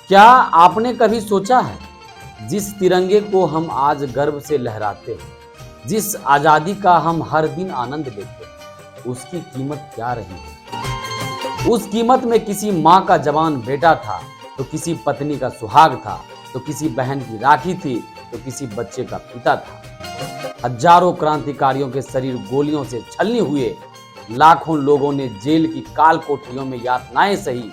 क्या आपने कभी सोचा है जिस तिरंगे को हम आज गर्व से लहराते हैं, जिस आज़ादी का हम हर दिन आनंद लेते हैं, उसकी कीमत क्या रही है? उस कीमत में किसी माँ का जवान बेटा था, तो किसी पत्नी का सुहाग था, तो किसी बहन की राखी थी, तो किसी बच्चे का पिता था। हजारों क्रांतिकारियों के शरीर गोलियों से छलनी हुए, लाखों लोगों ने जेल की काल कोठरियों में यातनाएं सही।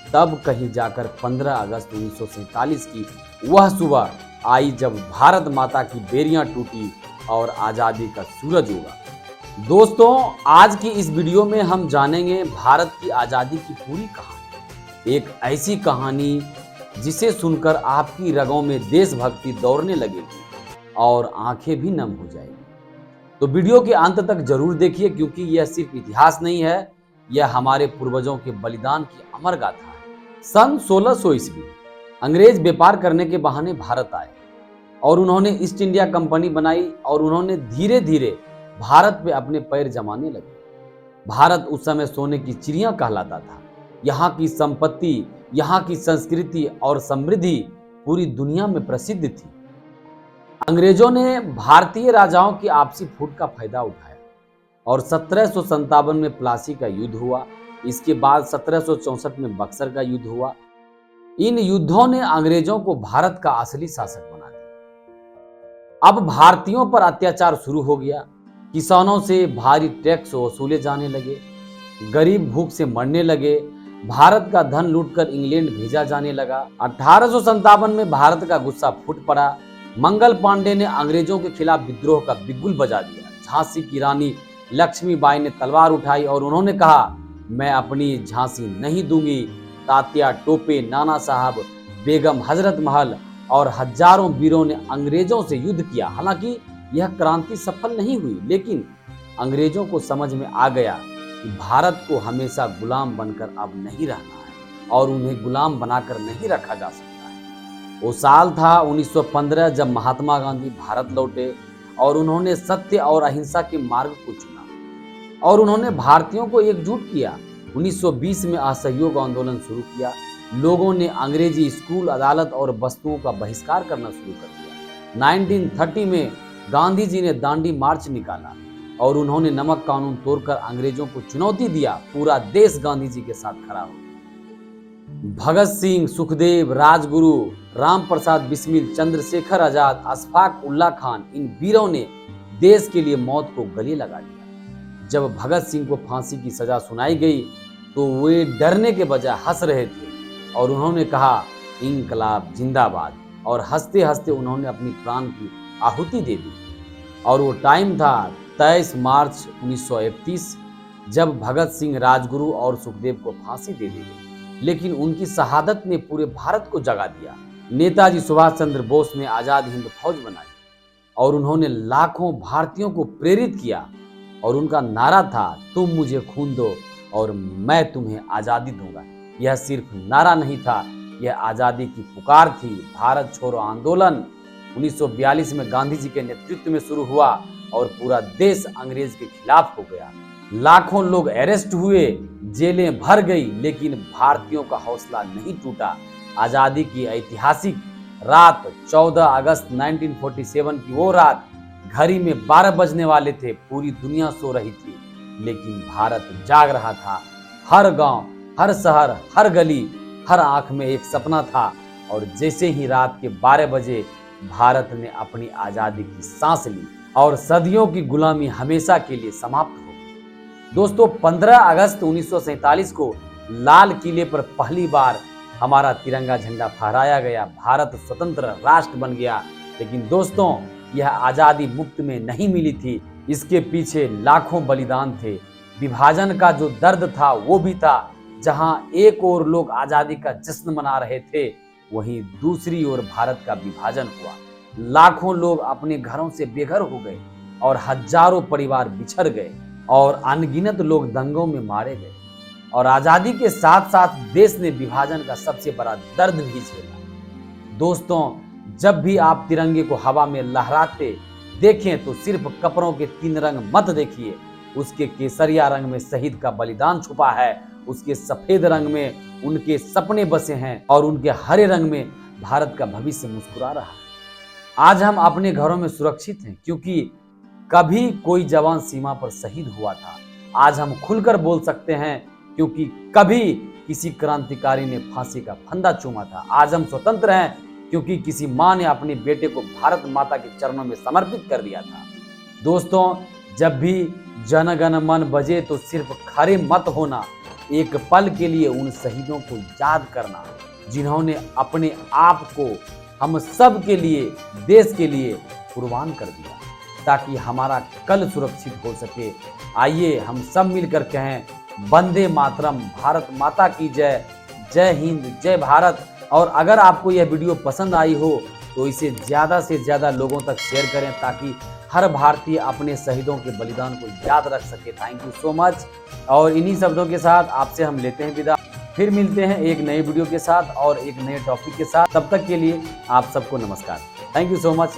तब कहीं जाकर 15 अगस्त 1947 की वह सुबह आई जब भारत माता की बेड़ियां टूटी और आज़ादी का सूरज उगा। दोस्तों, आज की इस वीडियो में हम जानेंगे भारत की आज़ादी की पूरी कहानी। एक ऐसी कहानी जिसे सुनकर आपकी रगों में देशभक्ति दौड़ने लगेगी और आंखें भी नम हो जाएगी। तो वीडियो के अंत तक जरूर देखिए, क्योंकि यह सिर्फ इतिहास नहीं है, यह हमारे पूर्वजों के बलिदान की अमर गाथा है। सन 1600 ईस्वी अंग्रेज व्यापार करने के बहाने भारत आए और उन्होंने ईस्ट इंडिया कंपनी बनाई और उन्होंने धीरे धीरे भारत पे अपने पैर जमाने लगे। भारत उस समय सोने की चिड़िया कहलाता था। यहाँ की संपत्ति, यहाँ की संस्कृति और समृद्धि पूरी दुनिया में प्रसिद्ध थी। अंग्रेजों ने भारतीय राजाओं की आपसी फूट का फायदा उठाया और 1757 में प्लासी का युद्ध हुआ। इसके बाद 1764 में बक्सर का युद्ध हुआ। इन युद्धों ने अंग्रेजों को भारत का असली शासक बना दिया। अब भारतीयों पर अत्याचार शुरू हो गया। किसानों से भारी टैक्स वसूले जाने लगे, गरीब भूख से मरने लगे, भारत का धन लूटकर इंग्लैंड भेजा जाने लगा। 1857 में भारत का गुस्सा फूट पड़ा। मंगल पांडे ने अंग्रेजों के खिलाफ विद्रोह का बिगुल बजा दिया। झांसी की रानी लक्ष्मीबाई ने तलवार उठाई और उन्होंने कहा, मैं अपनी झांसी नहीं दूंगी। तात्या टोपे, नाना साहब, बेगम हजरत महल और हजारों वीरों ने अंग्रेजों से युद्ध किया। हालांकि यह क्रांति सफल नहीं हुई, लेकिन अंग्रेजों को समझ में आ गया कि भारत को हमेशा गुलाम बनकर अब नहीं रहना है और उन्हें गुलाम बनाकर नहीं रखा जा सकता है। वो साल था 1915 जब महात्मा गांधी भारत लौटे और उन्होंने सत्य और अहिंसा के मार्ग को चुना और उन्होंने भारतीयों को एकजुट किया। 1920 में असहयोग आंदोलन शुरू किया। लोगों ने अंग्रेजी स्कूल, अदालत और वस्तुओं का बहिष्कार करना शुरू कर दिया। 1930 में गांधी जी ने दांडी मार्च निकाला और उन्होंने नमक कानून तोड़कर अंग्रेजों को चुनौती दिया। पूरा देश गांधी जी के साथ खड़ा हो गया। भगत सिंह, सुखदेव, राजगुरु, राम प्रसाद बिस्मिल, चंद्रशेखर आजाद, अशफाक उल्लाह खान, इन वीरों ने देश के लिए मौत को गले लगा दिया। जब भगत सिंह को फांसी की सजा सुनाई गई तो वे डरने के बजाय हंस रहे थे और उन्होंने कहा, इंकलाब जिंदाबाद, और हंसते हंसते उन्होंने अपनी प्राण की आहुति दे दी। और वो टाइम था 23 मार्च 1931 जब भगत सिंह, राजगुरु और सुखदेव को फांसी दे दी गई। लेकिन उनकी शहादत ने पूरे भारत को जगा दिया। नेताजी सुभाष चंद्र बोस ने आजाद हिंद फौज बनाई और उन्होंने लाखों भारतीयों को प्रेरित किया और उनका नारा था, तुम मुझे खून दो और मैं तुम्हें आजादी दूंगा। यह सिर्फ नारा नहीं था, यह आजादी की पुकार थी। भारत छोड़ो आंदोलन 1942 में गांधी जी के नेतृत्व में शुरू हुआ और पूरा देश अंग्रेज के खिलाफ हो गया। लाखों लोग अरेस्ट हुए, जेलें भर गई, लेकिन भारतीयों का हौसला नहीं टूटा। आजादी की ऐतिहासिक रात 14 अगस्त 1947 की वो रात, घड़ी में 12 बजने वाले थे, पूरी दुनिया सो रही थी, लेकिन भारत जाग रहा था। हर गांव, हर शहर, हर गली, हर आंख में एक सपना था और जैसे ही रात के 12 बजे भारत ने अपनी आजादी की सांस ली और सदियों की गुलामी हमेशा के लिए समाप्त हो गई। दोस्तों, 15 अगस्त 1947 को लाल किले पर पहली बार हमारा तिरंगा झंडा फहराया गया। भारत स्वतंत्र राष्ट्र बन गया। लेकिन दोस्तों, यह आजादी मुफ्त में नहीं मिली थी, इसके पीछे लाखों बलिदान थे। विभाजन का जो दर्द था वो भी था। जहां एक ओर लोग आजादी का जश्न मना रहे थे, वहीं दूसरी ओर भारत का विभाजन हुआ। लाखों लोग अपने घरों से बेघर हो गए और हजारों परिवार बिछड़ गए और अनगिनत लोग दंगों में मारे गए। और आजादी के साथ साथ देश ने विभाजन का सबसे बड़ा दर्द भी झेला। दोस्तों, जब भी आप तिरंगे को हवा में लहराते देखें तो सिर्फ कपड़ों के 3 रंग मत देखिए, उसके केसरिया रंग में शहीद का बलिदान छुपा है उसके सफेद रंग में उनके सपने बसे हैं और उनके हरे रंग में भारत का भविष्य मुस्कुरा रहा है। आज हम अपने घरों में सुरक्षित हैं क्योंकि कभी कोई जवान सीमा पर शहीद हुआ था। आज हम खुलकर बोल सकते हैं क्योंकि कभी किसी क्रांतिकारी ने फांसी का फंदा चूमा था। आज हम स्वतंत्र हैं क्योंकि किसी मां ने अपने बेटे को भारत माता के चरणों में समर्पित कर दिया था। दोस्तों, जब भी जन गण मन बजे तो सिर्फ खड़े मत होना, एक पल के लिए उन शहीदों को याद करना जिन्होंने अपने आप को हम सब के लिए, देश के लिए कुर्बान कर दिया ताकि हमारा कल सुरक्षित हो सके। आइए हम सब मिलकर कहें, वंदे मातरम, भारत माता की जय, जय हिंद, जय भारत। और अगर आपको यह वीडियो पसंद आई हो तो इसे ज़्यादा से ज़्यादा लोगों तक शेयर करें ताकि हर भारतीय अपने शहीदों के बलिदान को याद रख सके। Thank you so much. और इन्हीं शब्दों के साथ आपसे हम लेते हैं विदा। फिर मिलते हैं एक नए वीडियो के साथ और एक नए टॉपिक के साथ। तब तक के लिए आप सबको नमस्कार। Thank you so much.